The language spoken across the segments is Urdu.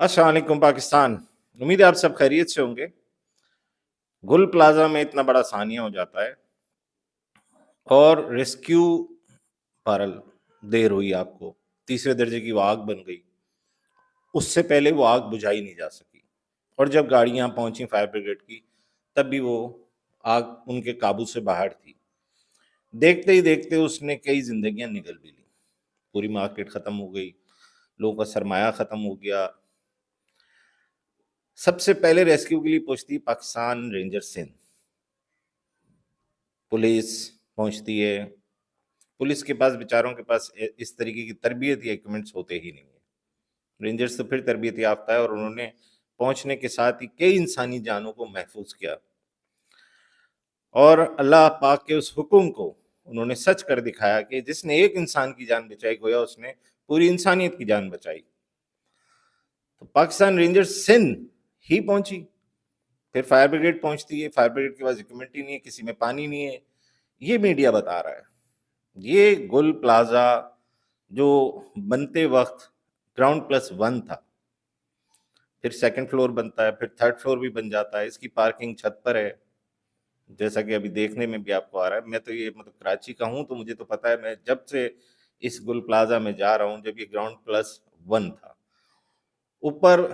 السلام علیکم پاکستان. امید ہے آپ سب خیریت سے ہوں گے. گل پلازا میں اتنا بڑا ثانیہ ہو جاتا ہے اور ریسکیو بہرحال دیر ہوئی آپ کو. تیسرے درجے کی وہ آگ بن گئی. اس سے پہلے وہ آگ بجھائی نہیں جا سکی اور جب گاڑیاں پہنچی فائر بریگیڈ کی تب بھی وہ آگ ان کے قابو سے باہر تھی. دیکھتے ہی دیکھتے اس نے کئی زندگیاں نگل بھی لی. پوری مارکیٹ ختم ہو گئی, لوگوں کا سرمایہ ختم ہو گیا. سب سے پہلے ریسکیو کے لیے پہنچتی پاکستان رینجر سندھ. پولیس پہنچتی ہے. پولیس کے پاس بیچاروں کے پاس اس طریقے کی تربیت یا ایکوپمنٹس ہوتے ہی نہیں ہیں. رینجرز تو پھر تربیت یافتہ ہے اور انہوں نے پہنچنے کے ساتھ ہی کئی انسانی جانوں کو محفوظ کیا اور اللہ پاک کے اس حکم کو انہوں نے سچ کر دکھایا کہ جس نے ایک انسان کی جان بچائی گویا اس نے پوری انسانیت کی جان بچائی. تو پاکستان رینجر سندھ ہی پہنچی. پھر فائر بریگیڈ پہنچتی ہے. فائر بریگیڈ کے پاس ایکوپمنٹ ہی نہیں ہے, کسی میں پانی نہیں ہے. یہ میڈیا بتا رہا ہے. یہ گل پلازا جو بنتے وقت گراؤنڈ پلس 1 تھا, پھر سیکنڈ فلور بنتا ہے, پھر تھرڈ فلور بھی بن جاتا ہے. اس کی پارکنگ چھت پر ہے, جیسا کہ ابھی دیکھنے میں بھی آپ کو آ رہا ہے. میں تو یہ کراچی کا ہوں تو مجھے تو پتا ہے, میں جب سے اس گل پلازا میں جا رہا ہوں جب یہ گراؤنڈ پلس 1 تھا. اوپر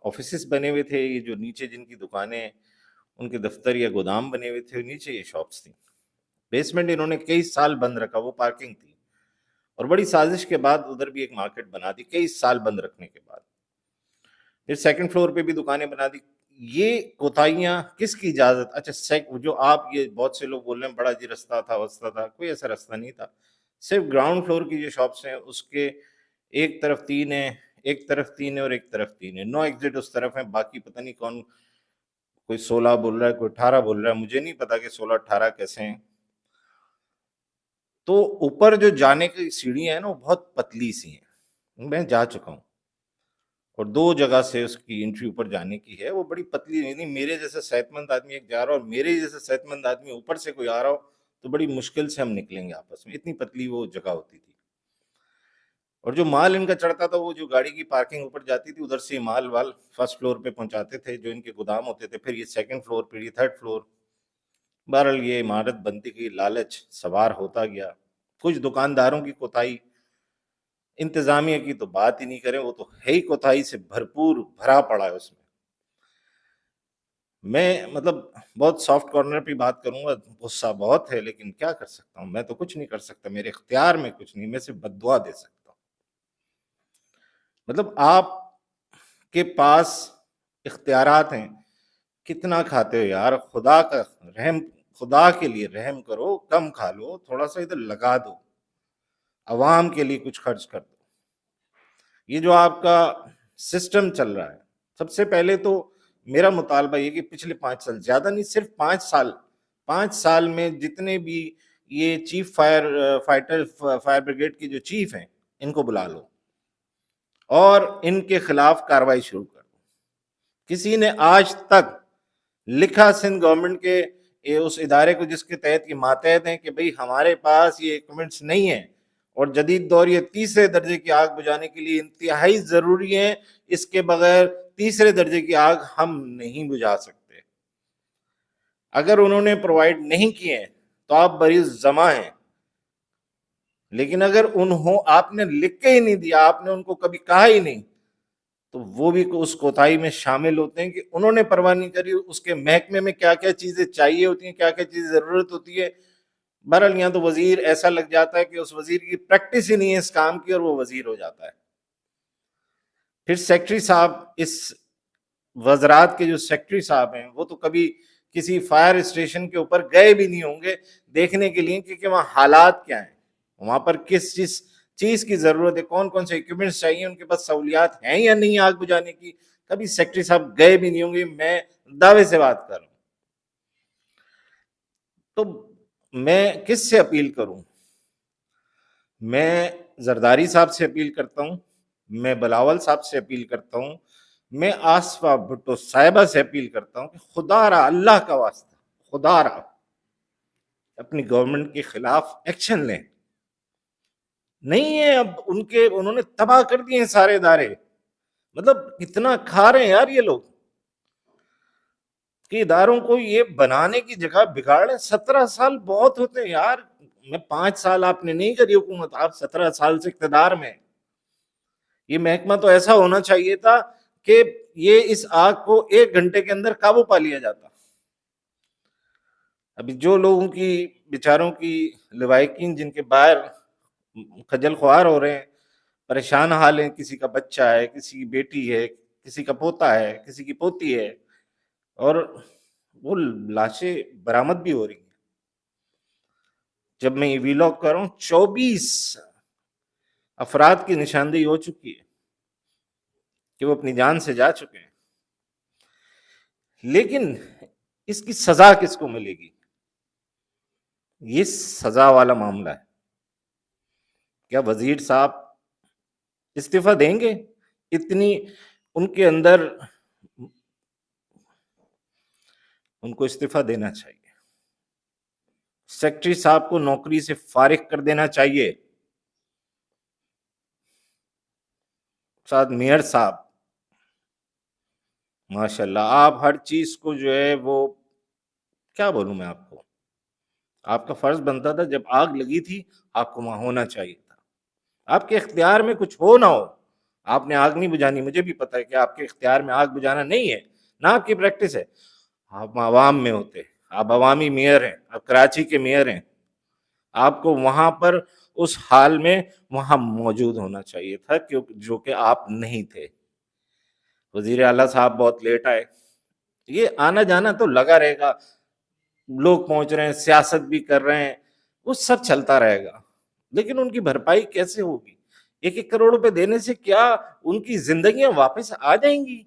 آفیسز بنے ہوئے تھے, یہ جو نیچے جن کی دکانیں ان کے دفتر یا گودام بنے ہوئے تھے, نیچے یہ شاپس تھیں. بیسمنٹ انہوں نے کئی سال بند رکھا, وہ پارکنگ تھی, اور بڑی سازش کے بعد ادھر بھی ایک مارکیٹ بنا دی کئی سال بند رکھنے کے بعد. پھر سیکنڈ فلور پہ بھی دکانیں بنا دی. یہ کوتاہیاں کس کی اجازت؟ اچھا, جو آپ یہ بہت سے لوگ بول رہے ہیں بڑا جی رستہ تھا وسطہ تھا, کوئی ایسا رستہ نہیں تھا. صرف گراؤنڈ فلور کی جو شاپس ہیں اس کے ایک طرف 3 ہیں, ایک طرف 3 ہے اور ایک طرف 3 ہے. 9 ایگزٹ اس طرف ہیں, باقی پتہ نہیں کون, کوئی 16 بول رہا ہے, کوئی 18 بول رہا ہے, مجھے نہیں پتا کہ 16 18 کیسے ہیں. تو اوپر جو جانے کی سیڑھیاں ہیں نا وہ بہت پتلی سی ہیں. میں جا چکا ہوں اور 2 جگہ سے اس کی انٹری اوپر جانے کی ہے. وہ بڑی پتلی نہیں, میرے جیسا صحت مند آدمی ایک جا رہا ہو اور میرے جیسا صحت مند آدمی اوپر سے کوئی آ رہا ہو تو بڑی مشکل سے ہم نکلیں گے آپس میں, اتنی پتلی وہ جگہ ہوتی تھی. اور جو مال ان کا چڑھتا تھا, وہ جو گاڑی کی پارکنگ اوپر جاتی تھی ادھر سے مال وال فرسٹ فلور پہ پہنچاتے تھے جو ان کے گودام ہوتے تھے. پھر یہ سیکنڈ فلور, پھر یہ تھرڈ فلور. بہرحال یہ عمارت بنتی گئی, لالچ سوار ہوتا گیا. کچھ دکانداروں کی کوتاہی, انتظامیہ کی تو بات ہی نہیں کریں, وہ تو ہے ہی کوتاہی سے بھرپور بھرا پڑا ہے اس میں. میں بہت سافٹ کارنر پہ بات کروں گا, غصہ بہت ہے لیکن کیا کر سکتا ہوں, میں تو کچھ نہیں کر سکتا, میرے اختیار میں کچھ نہیں, میں صرف بد دعا دے سکتا ہوں. آپ کے پاس اختیارات ہیں, کتنا کھاتے ہو یار, خدا کا رحم, خدا کے لیے رحم کرو, کم کھا لو, تھوڑا سا ادھر لگا دو, عوام کے لیے کچھ خرچ کر دو. یہ جو آپ کا سسٹم چل رہا ہے, سب سے پہلے تو میرا مطالبہ یہ کہ پچھلے 5 سال, زیادہ نہیں, صرف 5 سال میں جتنے بھی یہ چیف فائر بریگیڈ کی جو چیف ہیں ان کو بلا لو اور ان کے خلاف کاروائی شروع کر دو. کسی نے آج تک لکھا سندھ گورنمنٹ کے اس ادارے کو جس کے تحت یہ ماتحت ہیں کہ بھئی ہمارے پاس یہ ایکوپمنٹس نہیں ہیں اور جدید دور یہ تیسرے درجے کی آگ بجھانے کے لیے انتہائی ضروری ہیں, اس کے بغیر تیسرے درجے کی آگ ہم نہیں بجھا سکتے. اگر انہوں نے پرووائڈ نہیں کیے ہیں تو آپ بری زماں ہیں, لیکن اگر آپ نے لکھ کے ہی نہیں دیا, آپ نے ان کو کبھی کہا ہی نہیں, تو وہ بھی اس کوتاہی میں شامل ہوتے ہیں کہ انہوں نے پرواہ نہیں کری اس کے محکمے میں کیا کیا چیزیں چاہیے ہوتی ہیں, کیا کیا چیزیں ضرورت ہوتی ہے. بہرحال یہاں تو وزیر ایسا لگ جاتا ہے کہ اس وزیر کی پریکٹس ہی نہیں ہے اس کام کی اور وہ وزیر ہو جاتا ہے. پھر سیکٹری صاحب, اس وزارات کے جو سیکٹری صاحب ہیں وہ تو کبھی کسی فائر اسٹیشن کے اوپر گئے بھی نہیں ہوں گے دیکھنے کے لیے کہ وہاں حالات کیا ہیں, وہاں پر کس چیز کی ضرورت ہے, کون کون سے ایکوپمنٹس چاہیے, ان کے پاس سہولیات ہیں یا نہیں آگ بجھانے کی. کبھی سیکٹری صاحب گئے بھی نہیں ہوں گے, میں دعوے سے بات کر رہا ہوں. تو میں کس سے اپیل کروں؟ میں زرداری صاحب سے اپیل کرتا ہوں, میں بلاول صاحب سے اپیل کرتا ہوں, میں آصفہ بھٹو صاحبہ سے اپیل کرتا ہوں کہ خدا را, اللہ کا واسطہ, خدا را اپنی گورنمنٹ کے خلاف ایکشن لیں. نہیں ہے اب انہوں نے تباہ کر دیے ہیں سارے ادارے, مطلب کتنا کھا رہے ہیں یار یہ لوگ کہ اداروں کو یہ بنانے کی جگہ بگاڑ رہے ہیں. 17 سال بہت ہوتے ہیں یار. میں 5 سال آپ نے نہیں کری حکومت, آپ 17 سال سے اقتدار میں. یہ محکمہ تو ایسا ہونا چاہیے تھا کہ یہ اس آگ کو 1 گھنٹے کے اندر قابو پا لیا جاتا. ابھی جو لوگوں کی بیچاروں کی لوائقین جن کے باہر خجل خوار ہو رہے ہیں, پریشان حال ہیں, کسی کا بچہ ہے, کسی کی بیٹی ہے, کسی کا پوتا ہے, کسی کی پوتی ہے, اور وہ لاشیں برآمد بھی ہو رہی ہیں. جب میں یہ ویلاگ کر رہا ہوں 24 افراد کی نشاندہی ہو چکی ہے کہ وہ اپنی جان سے جا چکے ہیں. لیکن اس کی سزا کس کو ملے گی؟ یہ سزا والا معاملہ ہے. کیا وزیر صاحب استعفیٰ دیں گے؟ اتنی ان کے اندر, ان کو استعفیٰ دینا چاہیے. سیکرٹری صاحب کو نوکری سے فارغ کر دینا چاہیے. ساتھ میئر صاحب ماشاءاللہ آپ ہر چیز کو جو ہے وہ, کیا بولوں میں آپ کو, آپ کا فرض بنتا تھا جب آگ لگی تھی آپ کو وہاں ہونا چاہیے تھا. آپ کے اختیار میں کچھ ہو نہ ہو, آپ نے آگ نہیں بجھانی, مجھے بھی پتا ہے کہ آپ کے اختیار میں آگ بجھانا نہیں ہے, نہ آپ کی پریکٹس ہے. آپ عوام میں ہوتے, آپ عوامی میئر ہیں, آپ کراچی کے میئر ہیں, آپ کو وہاں پر اس حال میں وہاں موجود ہونا چاہیے تھا جو کہ آپ نہیں تھے. وزیر اعلیٰ صاحب بہت لیٹ آئے. یہ آنا جانا تو لگا رہے گا, لوگ پہنچ رہے ہیں, سیاست بھی کر رہے ہیں, وہ سب چلتا رہے گا. لیکن ان کی بھرپائی کیسے ہوگی؟ 1-1 کروڑ روپے دینے سے کیا ان کی زندگیاں واپس آ جائیں گی؟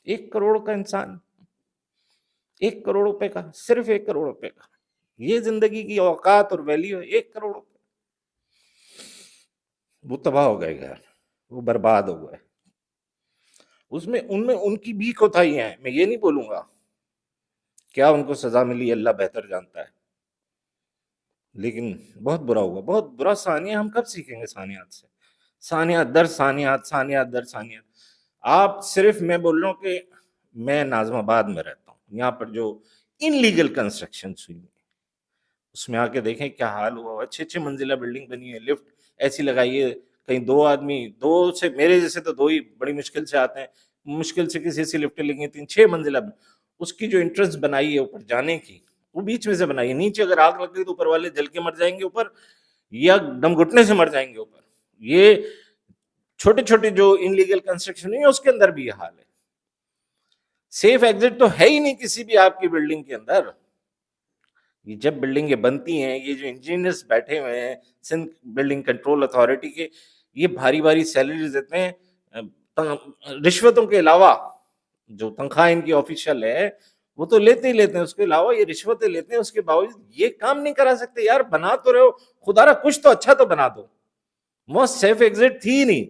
1 کروڑ کا انسان, 1 کروڑ روپے کا, صرف 1 کروڑ روپے کا, یہ زندگی کی اوقات اور ویلیو ہے 1 کروڑ روپے. وہ تباہ ہو گئے گھر, وہ برباد ہو گئے. اس میں ان کی بھی کوتاہیاں ہیں, میں یہ نہیں بولوں گا. کیا ان کو سزا ملی اللہ بہتر جانتا ہے, لیکن بہت برا ہوا, بہت برا. ثانیہ ہم کب سیکھیں گے ثانیات سے؟ ثانیات در ثانیات, ثانیات در ثانیات. آپ صرف, میں بول رہا ہوں کہ میں ناظم آباد میں رہتا ہوں, یہاں پر جو ان لیگل کنسٹرکشن ہوئی ہیں اس میں آ کے دیکھیں کیا حال ہوا. 6 منزلہ بلڈنگ بنی ہے, لفٹ ایسی لگائی ہے, کہیں 2 آدمی, 2 سے میرے جیسے تو 2 ہی بڑی مشکل سے آتے ہیں, مشکل سے کسی ایسی لفٹیں لگی ہیں 6 منزلہ. اس کی جو انٹرسٹ بنائی ہے اوپر جانے کی, وہ بیچ میں سے بنائی ہے. نیچے اگر آگ لگ گئی تو اوپر والے جل کے مر جائیں گے اوپر, یا دم گھٹنے سے مر جائیں گے اوپر. یہ چھوٹے چھوٹے جو انلیگل کنسٹرکشن ہے اس کے اندر بھی یہ حال ہے. سیف ایگزٹ تو ہے ہی نہیں کسی بھی آپ کی بلڈنگ کے اندر. یہ جب بلڈنگیں بنتی ہیں, یہ جو انجینئرز بیٹھے ہوئے ہیں سندھ بلڈنگ کنٹرول اتھارٹی کے, یہ بھاری بھاری سیلریز دیتے ہیں. رشوتوں کے علاوہ جو تنخواہ ان کی آفیشیل ہے وہ تو لیتے ہی لیتے ہیں, اس کے علاوہ یہ رشوتیں لیتے ہیں. اس کے باوجود یہ کام نہیں کرا سکتے. یار بنا تو رہے ہو, خدا را کچھ تو اچھا تو بنا دو. وہ سیف ایگزٹ تھی ہی نہیں.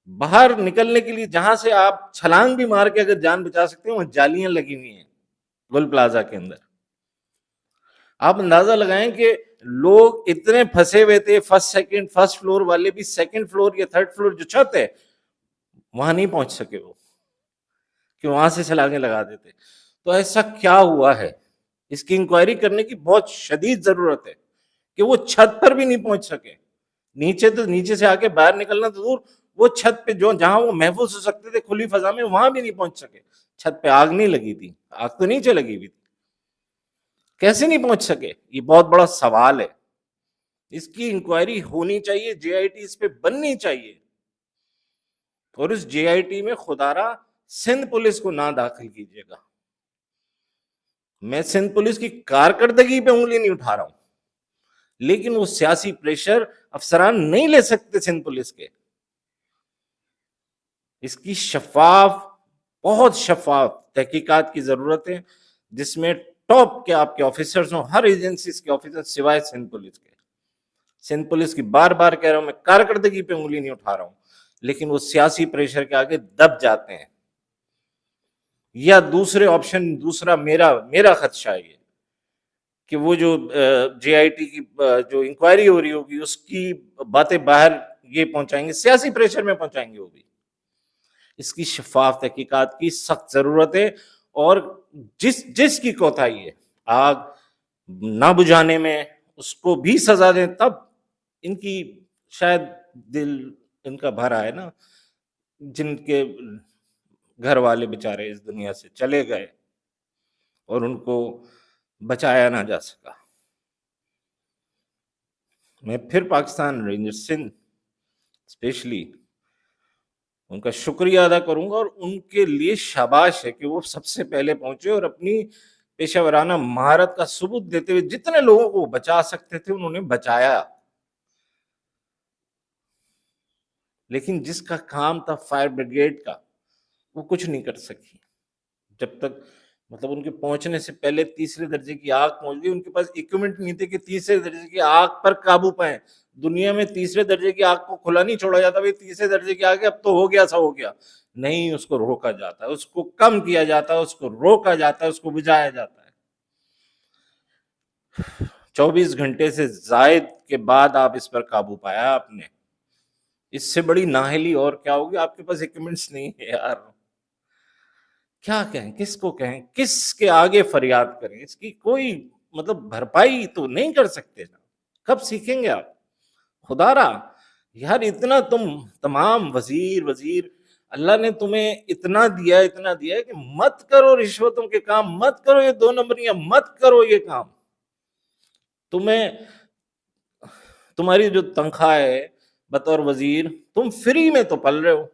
باہر نکلنے کے لیے جہاں سے آپ چھلانگ بھی مار کے اگر جان بچا سکتے ہیں, وہاں جالیاں لگی ہوئی ہیں گل پلازا کے اندر. آپ اندازہ لگائیں کہ لوگ اتنے پھنسے ہوئے تھے, فرسٹ فلور والے بھی, 2nd فلور یا 3rd فلور جو چھت ہے وہاں نہیں پہنچ سکے وہ, کہ وہاں سے چھلانگیں لگا دیتے. تو ایسا کیا ہوا ہے, اس کی انکوائری کرنے کی بہت شدید ضرورت ہے کہ وہ چھت پر بھی نہیں پہنچ سکے. نیچے تو نیچے سے آ کے باہر نکلنا تو دور, وہ چھت پہ جو جہاں وہ محفوظ ہو سکتے تھے کھلی فضا میں, وہاں بھی نہیں پہنچ سکے. چھت پہ آگ نہیں لگی تھی, آگ تو نیچے لگی ہوئی تھی, کیسے نہیں پہنچ سکے؟ یہ بہت بڑا سوال ہے. اس کی انکوائری ہونی چاہیے, JIT اس پہ بننی چاہیے. اور اس JIT میں خدارا سندھ پولیس کو نہ داخل کیجیے گا. میں سندھ پولیس کی کارکردگی پہ انگلی نہیں اٹھا رہا ہوں, لیکن وہ سیاسی پریشر افسران نہیں لے سکتے سندھ پولیس کے. اس کی شفاف, بہت شفاف تحقیقات کی ضرورت ہے, جس میں ٹاپ کے آپ کے آفیسرز ہوں, ہر ایجنسیز کے آفیسر سوائے سندھ پولیس کے. سندھ پولیس کی بار بار کہہ رہا ہوں, میں کارکردگی پہ انگلی نہیں اٹھا رہا ہوں, لیکن وہ سیاسی پریشر کے آگے دب جاتے ہیں. یا دوسرے آپشن, دوسرا میرا خدشہ ہے کہ وہ جو JIT کی جو انکوائری ہو رہی ہوگی اس کی باتیں باہر یہ پہنچائیں گے، سیاسی پریشر میں پہنچائیں گے وہ بھی. اس کی شفاف تحقیقات کی سخت ضرورت ہے، اور جس کی کوتاہی ہے آگ نہ بجھانے میں اس کو بھی سزا دیں، تب ان کی شاید دل ان کا بھر آئے نا، جن کے گھر والے بےچارے اس دنیا سے چلے گئے اور ان کو بچایا نہ جا سکا. میں پھر پاکستان رینجر سندھ اسپیشلی ان کا شکریہ ادا کروں گا، اور ان کے لیے شاباش ہے کہ وہ سب سے پہلے پہنچے اور اپنی پیشہ ورانہ مہارت کا ثبوت دیتے ہوئے جتنے لوگوں کو بچا سکتے تھے انہوں نے بچایا. لیکن جس کا کام تھا فائر بریگیڈ کا وہ کچھ نہیں کر سکی، جب تک مطلب ان کے پہنچنے سے پہلے تیسرے درجے کی آگ پہنچ گئی. ان کے پاس اکوپمنٹ نہیں تھے کہ تیسرے درجے کی آگ پر قابو پائیں. دنیا میں تیسرے درجے کی آگ کو کھلا نہیں چھوڑا جاتا، تیسرے درجے کی آگ اب تو ہو گیا سا ہو گیا، نہیں، اس کو روکا جاتا ہے، اس کو کم کیا جاتا ہے، اس کو روکا جاتا ہے، اس کو بجھایا جاتا ہے. 24 گھنٹے سے زائد کے بعد آپ اس پر قابو پایا آپ نے. اس سے بڑی نااہلی اور کیا ہوگی؟ آپ کے پاس اکوپمنٹس نہیں ہے یار. کیا کہیں، کس کو کہیں، کس کے آگے فریاد کریں؟ اس کی کوئی مطلب بھرپائی تو نہیں کر سکتے نا. کب سیکھیں گے آپ؟ خدا را یار، اتنا تم تمام وزیر اللہ نے تمہیں اتنا دیا کہ مت کرو رشوتوں کے کام، مت کرو یہ 2 نمبریاں، مت کرو یہ کام. تمہیں تمہاری جو تنخواہ ہے بطور وزیر، تم فری میں تو پل رہے ہو.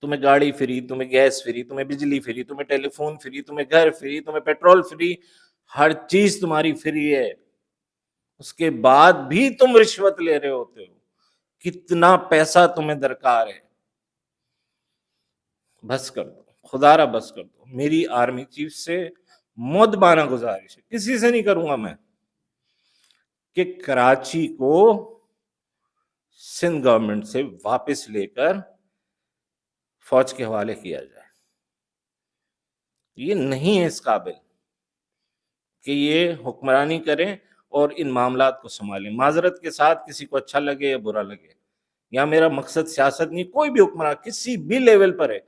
تمہیں گاڑی فری، تمہیں گیس فری، تمہیں بجلی فری، تمہیں ٹیلی فون فری، تمہیں گھر فری، تمہیں پیٹرول فری، ہر چیز تمہاری فری ہے. اس کے بعد بھی تم رشوت لے رہے ہوتے ہو. کتنا پیسہ تمہیں درکار ہے؟ بس کر دو، خدا را بس کر دو. میری آرمی چیف سے مؤدبانہ گزارش ہے، کسی سے نہیں کروں گا میں، کہ کراچی کو سندھ گورنمنٹ سے واپس لے کر فوج کے حوالے کیا جائے. یہ نہیں ہے اس قابل کہ یہ حکمرانی کریں اور ان معاملات کو سنبھالیں. معذرت کے ساتھ کسی کو اچھا لگے یا برا لگے، یا میرا مقصد سیاست نہیں، کوئی بھی حکمران کسی بھی لیول پر ہے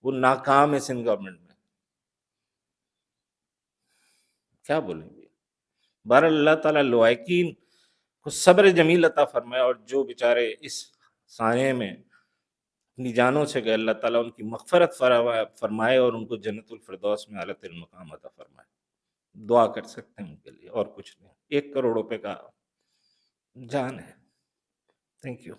وہ ناکام ہے سندھ گورنمنٹ میں. کیا بولیں گے؟ بہرحال اللہ تعالیٰ لوائقین کو صبر جمیل عطا فرمائے، اور جو بیچارے اس سائے میں اپنی جانوں سے گئے، اللہ تعالیٰ ان کی مغفرت فرمائے اور ان کو جنت الفردوس میں اعلیٰ ترین مقام عطا فرمائے. دعا کر سکتے ہیں ان کے لیے، اور کچھ نہیں. 1 کروڑ روپے کا جان ہے. Thank you.